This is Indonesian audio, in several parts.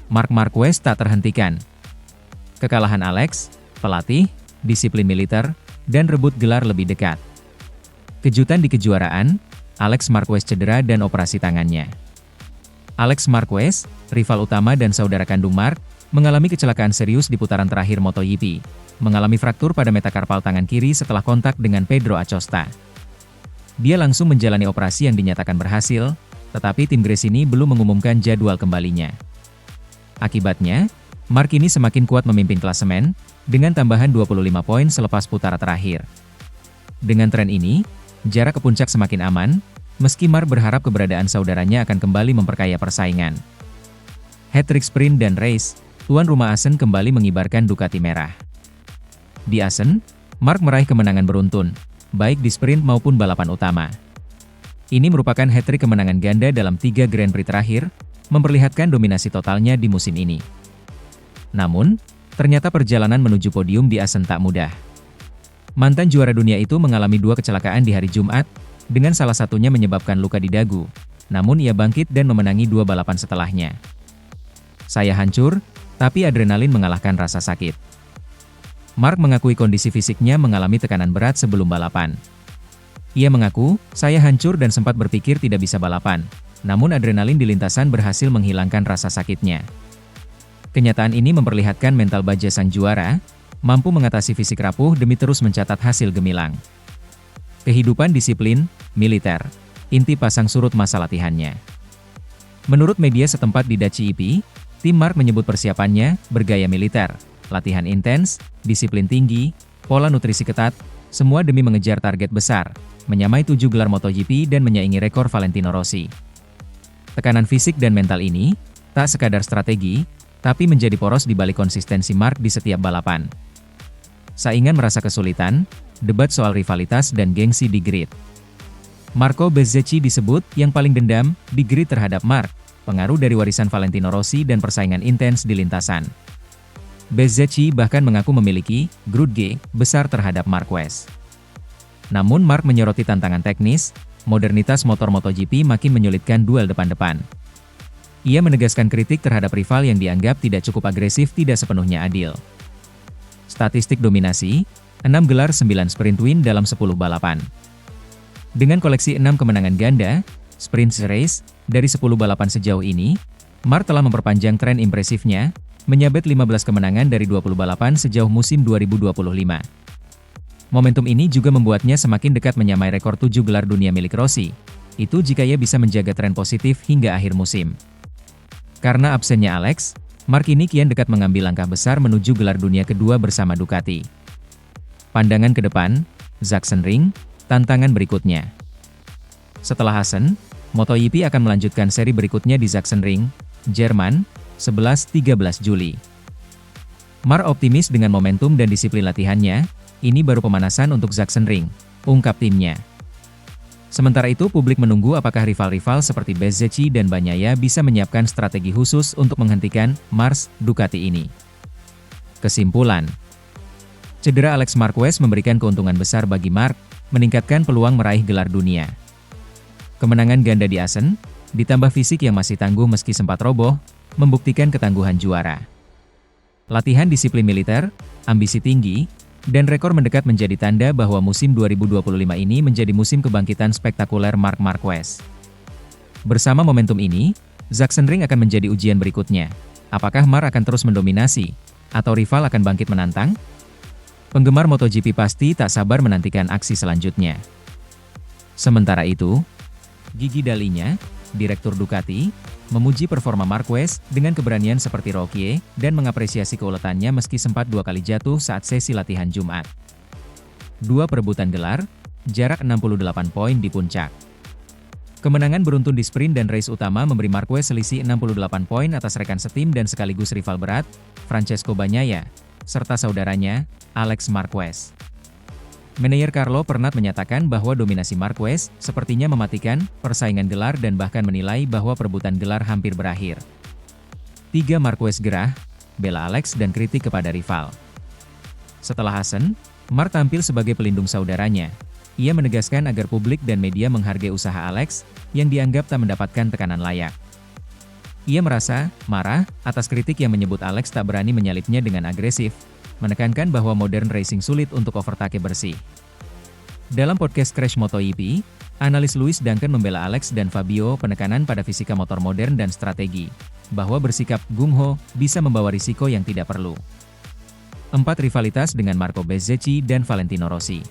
Marc Marquez tak terhentikan. Kekalahan Alex, pelatih, disiplin militer, dan rebut gelar lebih dekat. Kejutan di kejuaraan, Alex Marquez cedera dan operasi tangannya. Alex Marquez, rival utama dan saudara kandung Marc, mengalami kecelakaan serius di putaran terakhir MotoGP, mengalami fraktur pada metakarpal tangan kiri setelah kontak dengan Pedro Acosta. Dia langsung menjalani operasi yang dinyatakan berhasil, tetapi tim Gresini belum mengumumkan jadwal kembalinya. Akibatnya, Marc kini semakin kuat memimpin klasemen, dengan tambahan 25 poin selepas putaran terakhir. Dengan tren ini, jarak ke puncak semakin aman, meski Marc berharap keberadaan saudaranya akan kembali memperkaya persaingan. Hat-trick sprint dan race, tuan rumah Assen kembali mengibarkan Ducati merah. Di Assen, Marc meraih kemenangan beruntun, baik di sprint maupun balapan utama. Ini merupakan hat-trick kemenangan ganda dalam 3 Grand Prix terakhir, memperlihatkan dominasi totalnya di musim ini. Namun, ternyata perjalanan menuju podium di Assen tak mudah. Mantan juara dunia itu mengalami 2 kecelakaan di hari Jumat, dengan salah satunya menyebabkan luka di dagu, namun ia bangkit dan memenangi 2 balapan setelahnya. Saya hancur, tapi adrenalin mengalahkan rasa sakit. Marc mengakui kondisi fisiknya mengalami tekanan berat sebelum balapan. Ia mengaku, saya hancur dan sempat berpikir tidak bisa balapan, namun adrenalin di lintasan berhasil menghilangkan rasa sakitnya. Kenyataan ini memperlihatkan mental baja sang juara, mampu mengatasi fisik rapuh demi terus mencatat hasil gemilang. Kehidupan disiplin, militer, inti pasang surut masa latihannya. Menurut media setempat di Daci IP, tim Marc menyebut persiapannya bergaya militer, latihan intens, disiplin tinggi, pola nutrisi ketat, semua demi mengejar target besar, menyamai 7 gelar MotoGP dan menyaingi rekor Valentino Rossi. Tekanan fisik dan mental ini, tak sekadar strategi, tapi menjadi poros di balik konsistensi Marc di setiap balapan. Saingan merasa kesulitan, debat soal rivalitas dan gengsi di grid. Marco Bezzecchi disebut yang paling dendam di grid terhadap Marc, pengaruh dari warisan Valentino Rossi dan persaingan intens di lintasan. Bezzecchi bahkan mengaku memiliki grudge besar terhadap Marquez. Namun Marc menyoroti tantangan teknis, modernitas motor MotoGP makin menyulitkan duel depan-depan. Ia menegaskan kritik terhadap rival yang dianggap tidak cukup agresif tidak sepenuhnya adil. Statistik dominasi, 6 gelar 9 sprint win dalam 10 balapan. Dengan koleksi 6 kemenangan ganda, sprint race, dari 10 balapan sejauh ini, Marc telah memperpanjang tren impresifnya, menyabet 15 kemenangan dari 20 balapan sejauh musim 2025. Momentum ini juga membuatnya semakin dekat menyamai rekor 7 gelar dunia milik Rossi. Itu jika ia bisa menjaga tren positif hingga akhir musim. Karena absennya Alex, Marc kini kian dekat mengambil langkah besar menuju gelar dunia kedua bersama Ducati. Pandangan ke depan, Sachsenring, tantangan berikutnya. Setelah Assen, MotoGP akan melanjutkan seri berikutnya di Sachsenring, Jerman, 11-13 Juli. Marc optimis dengan momentum dan disiplin latihannya, ini baru pemanasan untuk Sachsenring, ungkap timnya. Sementara itu publik menunggu apakah rival-rival seperti Bezzecchi dan Bagnaia bisa menyiapkan strategi khusus untuk menghentikan Mars Ducati ini. Kesimpulan, cedera Alex Marquez memberikan keuntungan besar bagi Marc, meningkatkan peluang meraih gelar dunia. Kemenangan ganda di Assen, ditambah fisik yang masih tangguh meski sempat roboh, membuktikan ketangguhan juara. Latihan disiplin militer, ambisi tinggi, dan rekor mendekat menjadi tanda bahwa musim 2025 ini menjadi musim kebangkitan spektakuler Marc Marquez. Bersama momentum ini, Sachsenring akan menjadi ujian berikutnya. Apakah Marc akan terus mendominasi, atau rival akan bangkit menantang? Penggemar MotoGP pasti tak sabar menantikan aksi selanjutnya. Sementara itu, Gigi Dalinya, Direktur Ducati, memuji performa Marquez dengan keberanian seperti Rookie dan mengapresiasi keuletannya meski sempat 2 kali jatuh saat sesi latihan Jumat. 2 perebutan gelar, jarak 68 poin di puncak. Kemenangan beruntun di sprint dan race utama memberi Marquez selisih 68 poin atas rekan setim dan sekaligus rival berat, Francesco Bagnaia, serta saudaranya, Alex Marquez. Manajer Carlo Pernat menyatakan bahwa dominasi Marquez sepertinya mematikan persaingan gelar dan bahkan menilai bahwa perebutan gelar hampir berakhir. 3 Marquez gerah, bela Alex dan kritik kepada rival. Setelah Assen, Marc tampil sebagai pelindung saudaranya. Ia menegaskan agar publik dan media menghargai usaha Alex, yang dianggap tak mendapatkan tekanan layak. Ia merasa marah atas kritik yang menyebut Alex tak berani menyalipnya dengan agresif, menekankan bahwa modern racing sulit untuk overtake bersih. Dalam podcast Crash MotoGP, analis Lewis Duncan membela Alex dan Fabio penekanan pada fisika motor modern dan strategi, bahwa bersikap gung-ho bisa membawa risiko yang tidak perlu. 4. Rivalitas dengan Marco Bezzecchi dan Valentino Rossi.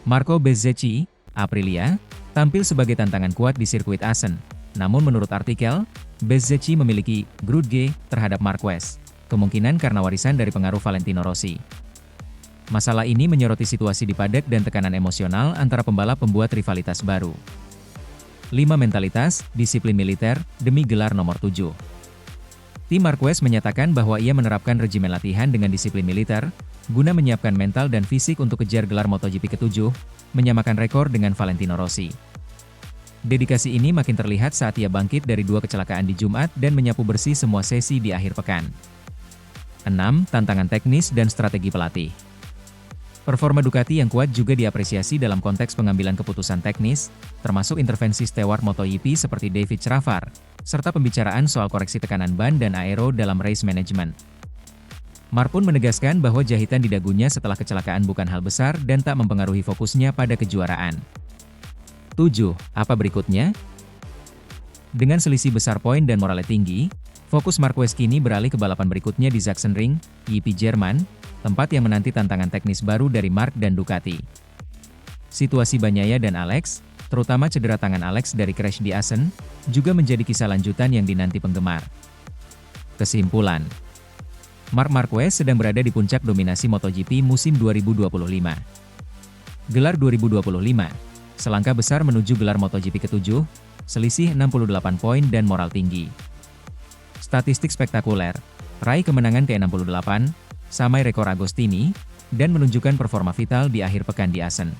Marco Bezzecchi, Aprilia, tampil sebagai tantangan kuat di sirkuit Assen, namun menurut artikel, Bezzecchi memiliki grudge terhadap Marquez, kemungkinan karena warisan dari pengaruh Valentino Rossi. Masalah ini menyoroti situasi di paddock dan tekanan emosional antara pembalap pembuat rivalitas baru. 5. Mentalitas, disiplin militer, demi gelar nomor 7. Tim Marquez menyatakan bahwa ia menerapkan regimen latihan dengan disiplin militer, guna menyiapkan mental dan fisik untuk kejar gelar MotoGP ke-7, menyamakan rekor dengan Valentino Rossi. Dedikasi ini makin terlihat saat ia bangkit dari 2 kecelakaan di Jumat dan menyapu bersih semua sesi di akhir pekan. 6. Tantangan teknis dan strategi pelatih. Performa Ducati yang kuat juga diapresiasi dalam konteks pengambilan keputusan teknis, termasuk intervensi steward MotoGP seperti David Cravar, serta pembicaraan soal koreksi tekanan ban dan aero dalam race management. Mar pun menegaskan bahwa jahitan di dagunya setelah kecelakaan bukan hal besar dan tak mempengaruhi fokusnya pada kejuaraan. 7. Apa berikutnya? Dengan selisih besar poin dan moralnya tinggi, fokus Marquez kini beralih ke balapan berikutnya di Sachsenring, GP Jerman, tempat yang menanti tantangan teknis baru dari Marc dan Ducati. Situasi Bagnaia dan Alex, terutama cedera tangan Alex dari crash di Assen, juga menjadi kisah lanjutan yang dinanti penggemar. Kesimpulan, Marc Marquez sedang berada di puncak dominasi MotoGP musim 2025. Gelar 2025, selangkah besar menuju gelar MotoGP ke-7, selisih 68 poin dan moral tinggi. Statistik spektakuler, raih kemenangan ke-68, samai rekor Agostini, dan menunjukkan performa vital di akhir pekan di Assen.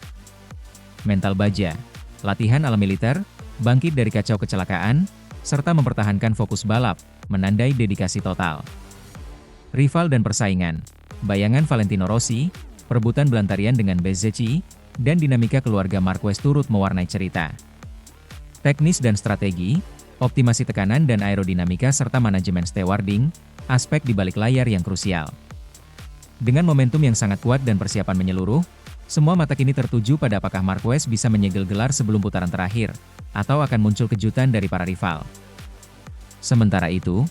Mental baja, latihan ala militer, bangkit dari kacau kecelakaan, serta mempertahankan fokus balap, menandai dedikasi total. Rival dan persaingan, bayangan Valentino Rossi, perebutan belantarian dengan Bezzecchi, dan dinamika keluarga Marquez turut mewarnai cerita. Teknis dan strategi, optimasi tekanan dan aerodinamika serta manajemen stewarding, aspek di balik layar yang krusial. Dengan momentum yang sangat kuat dan persiapan menyeluruh, semua mata kini tertuju pada apakah Marquez bisa menyegel gelar sebelum putaran terakhir, atau akan muncul kejutan dari para rival. Sementara itu,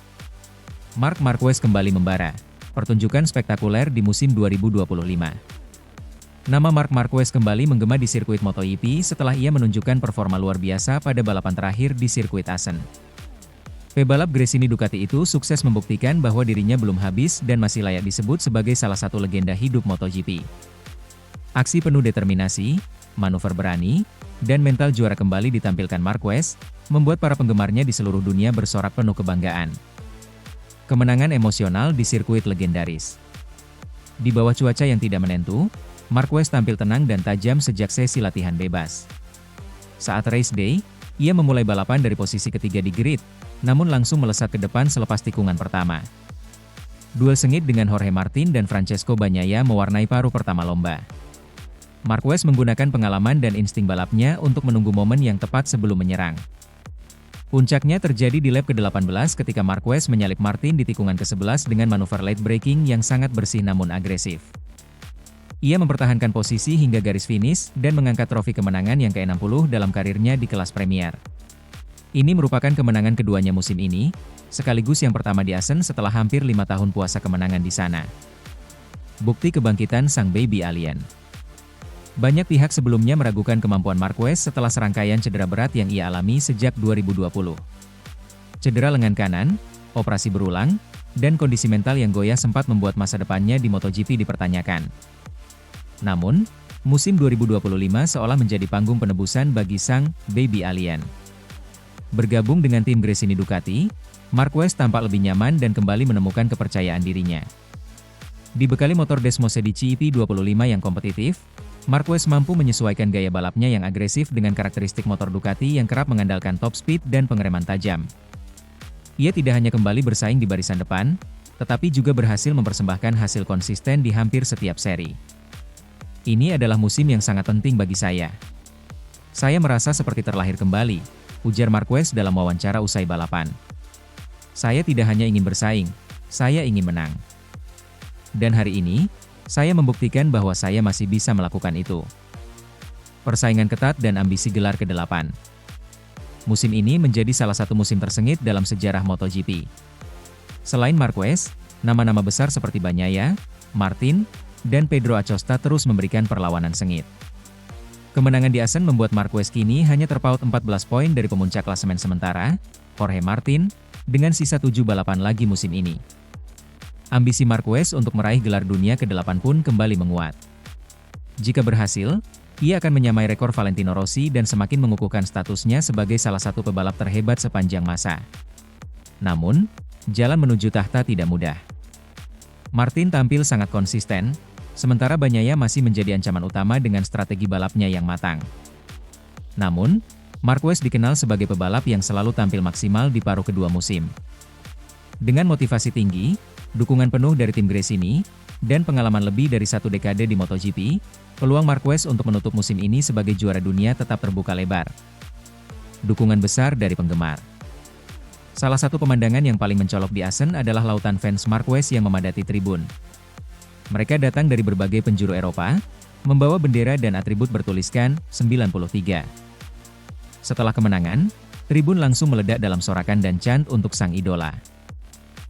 Marc Marquez kembali membara, pertunjukan spektakuler di musim 2025. Nama Marc Marquez kembali menggema di sirkuit MotoGP setelah ia menunjukkan performa luar biasa pada balapan terakhir di sirkuit Assen. Pebalap Gresini Ducati itu sukses membuktikan bahwa dirinya belum habis dan masih layak disebut sebagai salah satu legenda hidup MotoGP. Aksi penuh determinasi, manuver berani, dan mental juara kembali ditampilkan Marquez, membuat para penggemarnya di seluruh dunia bersorak penuh kebanggaan. Kemenangan emosional di sirkuit legendaris. Di bawah cuaca yang tidak menentu, Marquez tampil tenang dan tajam sejak sesi latihan bebas. Saat race day, ia memulai balapan dari posisi ketiga di grid, namun langsung melesat ke depan selepas tikungan pertama. Duel sengit dengan Jorge Martin dan Francesco Bagnaia mewarnai paruh pertama lomba. Marquez menggunakan pengalaman dan insting balapnya untuk menunggu momen yang tepat sebelum menyerang. Puncaknya terjadi di lap ke-18 ketika Marquez menyalip Martin di tikungan ke-11 dengan manuver late braking yang sangat bersih namun agresif. Ia mempertahankan posisi hingga garis finish dan mengangkat trofi kemenangan yang ke-60 dalam karirnya di kelas Premier. Ini merupakan kemenangan keduanya musim ini, sekaligus yang pertama di Assen setelah hampir 5 tahun puasa kemenangan di sana. Bukti kebangkitan sang baby alien. Banyak pihak sebelumnya meragukan kemampuan Marquez setelah serangkaian cedera berat yang ia alami sejak 2020. Cedera lengan kanan, operasi berulang, dan kondisi mental yang goyah sempat membuat masa depannya di MotoGP dipertanyakan. Namun, musim 2025 seolah menjadi panggung penebusan bagi sang baby alien. Bergabung dengan tim Gresini Ducati, Marquez tampak lebih nyaman dan kembali menemukan kepercayaan dirinya. Dibekali motor Desmosedici EP25 yang kompetitif, Marquez mampu menyesuaikan gaya balapnya yang agresif dengan karakteristik motor Ducati yang kerap mengandalkan top speed dan pengereman tajam. Ia tidak hanya kembali bersaing di barisan depan, tetapi juga berhasil mempersembahkan hasil konsisten di hampir setiap seri. Ini adalah musim yang sangat penting bagi saya. Saya merasa seperti terlahir kembali, ujar Marquez dalam wawancara usai balapan. Saya tidak hanya ingin bersaing, saya ingin menang. Dan hari ini, saya membuktikan bahwa saya masih bisa melakukan itu. Persaingan ketat dan ambisi gelar ke-8. Musim ini menjadi salah satu musim tersengit dalam sejarah MotoGP. Selain Marquez, nama-nama besar seperti Bagnaia, Martin, dan Pedro Acosta terus memberikan perlawanan sengit. Kemenangan di Assen membuat Marquez kini hanya terpaut 14 poin dari pemuncak klasemen sementara, Jorge Martin, dengan sisa 7 balapan lagi musim ini. Ambisi Marquez untuk meraih gelar dunia ke-8 pun kembali menguat. Jika berhasil, ia akan menyamai rekor Valentino Rossi dan semakin mengukuhkan statusnya sebagai salah satu pebalap terhebat sepanjang masa. Namun, jalan menuju tahta tidak mudah. Martin tampil sangat konsisten, sementara Bagnaia masih menjadi ancaman utama dengan strategi balapnya yang matang. Namun, Marquez dikenal sebagai pebalap yang selalu tampil maksimal di paruh kedua musim. Dengan motivasi tinggi, dukungan penuh dari tim Gresini, dan pengalaman lebih dari 1 dekade di MotoGP, peluang Marquez untuk menutup musim ini sebagai juara dunia tetap terbuka lebar. Dukungan besar dari penggemar. Salah satu pemandangan yang paling mencolok di Assen adalah lautan fans Marquez yang memadati tribun. Mereka datang dari berbagai penjuru Eropa, membawa bendera dan atribut bertuliskan 93. Setelah kemenangan, tribun langsung meledak dalam sorakan dan chant untuk sang idola.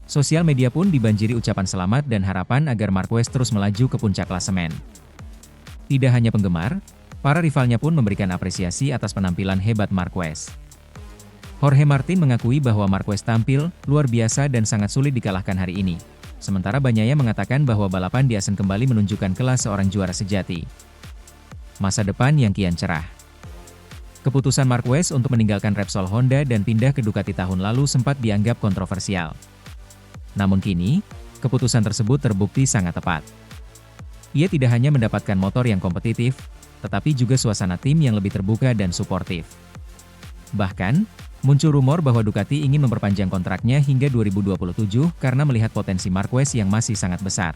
Sosial media pun dibanjiri ucapan selamat dan harapan agar Marquez terus melaju ke puncak klasemen. Tidak hanya penggemar, para rivalnya pun memberikan apresiasi atas penampilan hebat Marquez. Jorge Martin mengakui bahwa Marquez tampil luar biasa dan sangat sulit dikalahkan hari ini. Sementara Bagnaia mengatakan bahwa balapan di Assen kembali menunjukkan kelas seorang juara sejati. Masa depan yang kian cerah. Keputusan Marquez untuk meninggalkan Repsol Honda dan pindah ke Ducati tahun lalu sempat dianggap kontroversial. Namun kini, keputusan tersebut terbukti sangat tepat. Ia tidak hanya mendapatkan motor yang kompetitif, tetapi juga suasana tim yang lebih terbuka dan suportif. Bahkan, muncul rumor bahwa Ducati ingin memperpanjang kontraknya hingga 2027 karena melihat potensi Marquez yang masih sangat besar.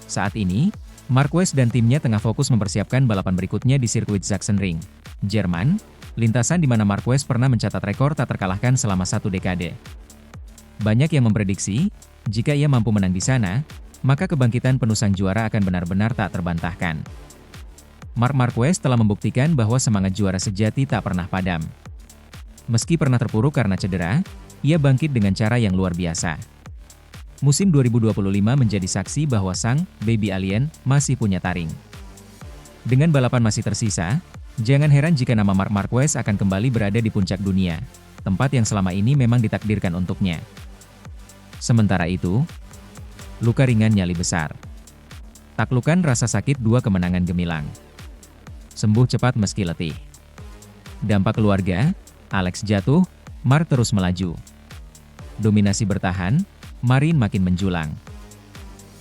Saat ini, Marquez dan timnya tengah fokus mempersiapkan balapan berikutnya di sirkuit Sachsenring, Jerman, lintasan di mana Marquez pernah mencatat rekor tak terkalahkan selama 1 dekade. Banyak yang memprediksi, jika ia mampu menang di sana, maka kebangkitan penuh sang juara akan benar-benar tak terbantahkan. Marc Marquez telah membuktikan bahwa semangat juara sejati tak pernah padam. Meski pernah terpuruk karena cedera, ia bangkit dengan cara yang luar biasa. Musim 2025 menjadi saksi bahwa sang baby alien masih punya taring. Dengan balapan masih tersisa, jangan heran jika nama Marc Marquez akan kembali berada di puncak dunia, tempat yang selama ini memang ditakdirkan untuknya. Sementara itu, luka ringan nyali besar. Taklukan rasa sakit 2 kemenangan gemilang. Sembuh cepat meski letih. Dampak keluarga, Alex jatuh, Marc terus melaju. Dominasi bertahan, Marin makin menjulang.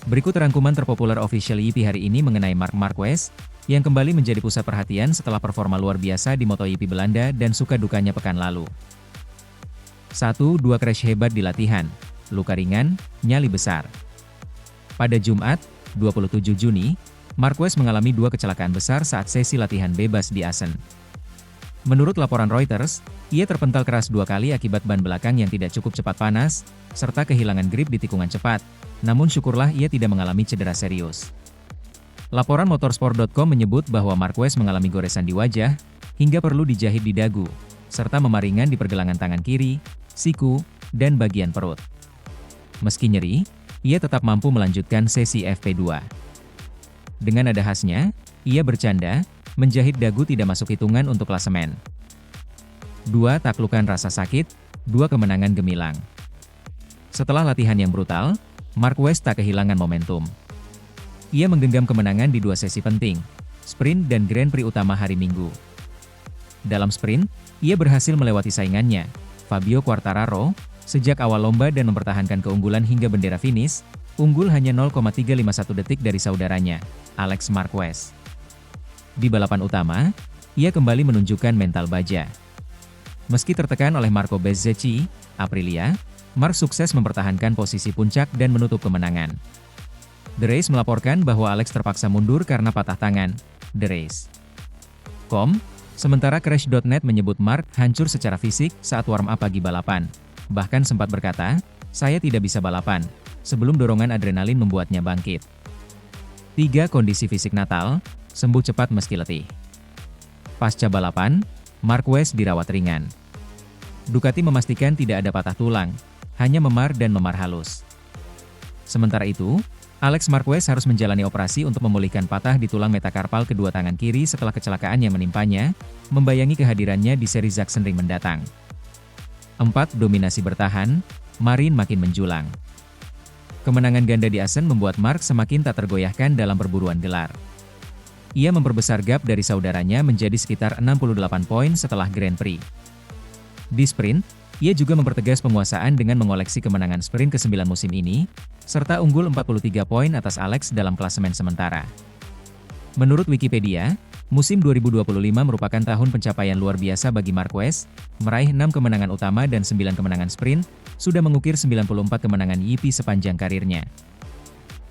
Berikut rangkuman terpopuler official YP hari ini mengenai Marc Marquez, yang kembali menjadi pusat perhatian setelah performa luar biasa di MotoGP Belanda dan suka dukanya pekan lalu. 1-2 crash hebat di latihan. Luka ringan, nyali besar. Pada Jumat, 27 Juni, Marquez mengalami 2 kecelakaan besar saat sesi latihan bebas di Assen. Menurut laporan Reuters, ia terpental keras 2 kali akibat ban belakang yang tidak cukup cepat panas, serta kehilangan grip di tikungan cepat, namun syukurlah ia tidak mengalami cedera serius. Laporan motorsport.com menyebut bahwa Marquez mengalami goresan di wajah, hingga perlu dijahit di dagu, serta memaringan di pergelangan tangan kiri, siku, dan bagian perut. Meski nyeri, ia tetap mampu melanjutkan sesi FP2. Dengan nada khasnya, ia bercanda, menjahit dagu tidak masuk hitungan untuk klasemen. 2 taklukan rasa sakit, 2 kemenangan gemilang. Setelah latihan yang brutal, Marquez tak kehilangan momentum. Ia menggenggam kemenangan di 2 sesi penting, sprint dan Grand Prix utama hari Minggu. Dalam sprint, ia berhasil melewati saingannya, Fabio Quartararo, sejak awal lomba dan mempertahankan keunggulan hingga bendera finish, unggul hanya 0,351 detik dari saudaranya, Alex Marquez. Di balapan utama, ia kembali menunjukkan mental baja. Meski tertekan oleh Marco Bezzecchi, Aprilia, Marc sukses mempertahankan posisi puncak dan menutup kemenangan. The Race melaporkan bahwa Alex terpaksa mundur karena patah tangan. The Race. Sementara Crash.net menyebut Marc hancur secara fisik saat warm-up pagi balapan. Bahkan sempat berkata, "Saya tidak bisa balapan," sebelum dorongan adrenalin membuatnya bangkit. 3. Kondisi fisik Natal, sembuh cepat meski letih. Pasca balapan, Marquez dirawat ringan. Ducati memastikan tidak ada patah tulang, hanya memar dan memar halus. Sementara itu, Alex Marquez harus menjalani operasi untuk memulihkan patah di tulang metakarpal kedua tangan kiri setelah kecelakaan yang menimpanya, membayangi kehadirannya di seri Sachsenring mendatang. 4. Dominasi bertahan, Marin makin menjulang. Kemenangan ganda di Assen membuat Marc semakin tak tergoyahkan dalam perburuan gelar. Ia memperbesar gap dari saudaranya menjadi sekitar 68 poin setelah Grand Prix. Di sprint, ia juga mempertegas penguasaan dengan mengoleksi kemenangan sprint ke-9 musim ini, serta unggul 43 poin atas Alex dalam klasemen sementara. Menurut Wikipedia, musim 2025 merupakan tahun pencapaian luar biasa bagi Marquez, meraih 6 kemenangan utama dan 9 kemenangan sprint, sudah mengukir 94 kemenangan YP sepanjang karirnya.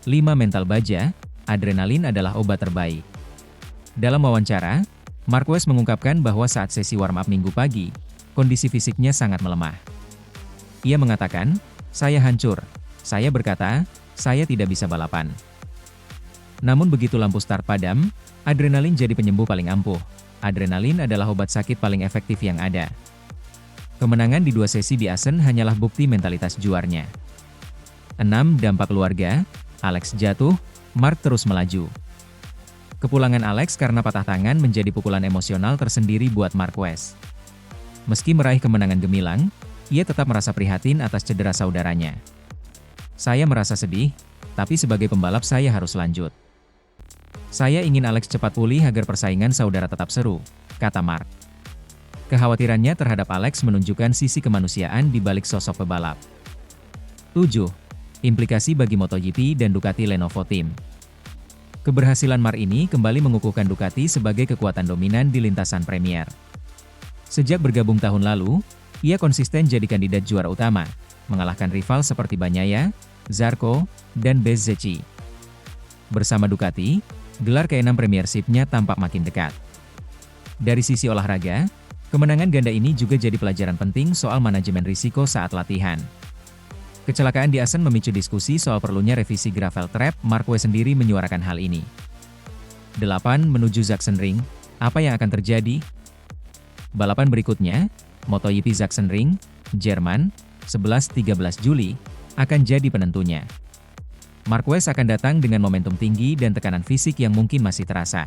5. Mental baja, adrenalin adalah obat terbaik. Dalam wawancara, Marquez mengungkapkan bahwa saat sesi warm-up Minggu pagi, kondisi fisiknya sangat melemah. Ia mengatakan, "Saya hancur. Saya berkata, saya tidak bisa balapan." Namun begitu lampu start padam, adrenalin jadi penyembuh paling ampuh. Adrenalin adalah obat sakit paling efektif yang ada. Kemenangan di 2 sesi di Assen hanyalah bukti mentalitas juarnya. 6. Dampak keluarga, Alex jatuh, Marc terus melaju. Kepulangan Alex karena patah tangan menjadi pukulan emosional tersendiri buat Marquez. Meski meraih kemenangan gemilang, ia tetap merasa prihatin atas cedera saudaranya. "Saya merasa sedih, tapi sebagai pembalap saya harus lanjut. Saya ingin Alex cepat pulih agar persaingan saudara tetap seru," kata Marc. Kekhawatirannya terhadap Alex menunjukkan sisi kemanusiaan di balik sosok pebalap. 7. Implikasi bagi MotoGP dan Ducati Lenovo Team. Keberhasilan Marc ini kembali mengukuhkan Ducati sebagai kekuatan dominan di lintasan Premier. Sejak bergabung tahun lalu, ia konsisten jadi kandidat juara utama, mengalahkan rival seperti Bagnaia, Zarco, dan Bezzecchi. Bersama Ducati, gelar ke-6 Premiership-nya tampak makin dekat. Dari sisi olahraga, kemenangan ganda ini juga jadi pelajaran penting soal manajemen risiko saat latihan. Kecelakaan di Assen memicu diskusi soal perlunya revisi gravel trap. Marquez sendiri menyuarakan hal ini. 8. Menuju Sachsenring, apa yang akan terjadi? Balapan berikutnya, MotoGP Sachsenring, Jerman, 11-13 Juli, akan jadi penentunya. Marquez akan datang dengan momentum tinggi dan tekanan fisik yang mungkin masih terasa.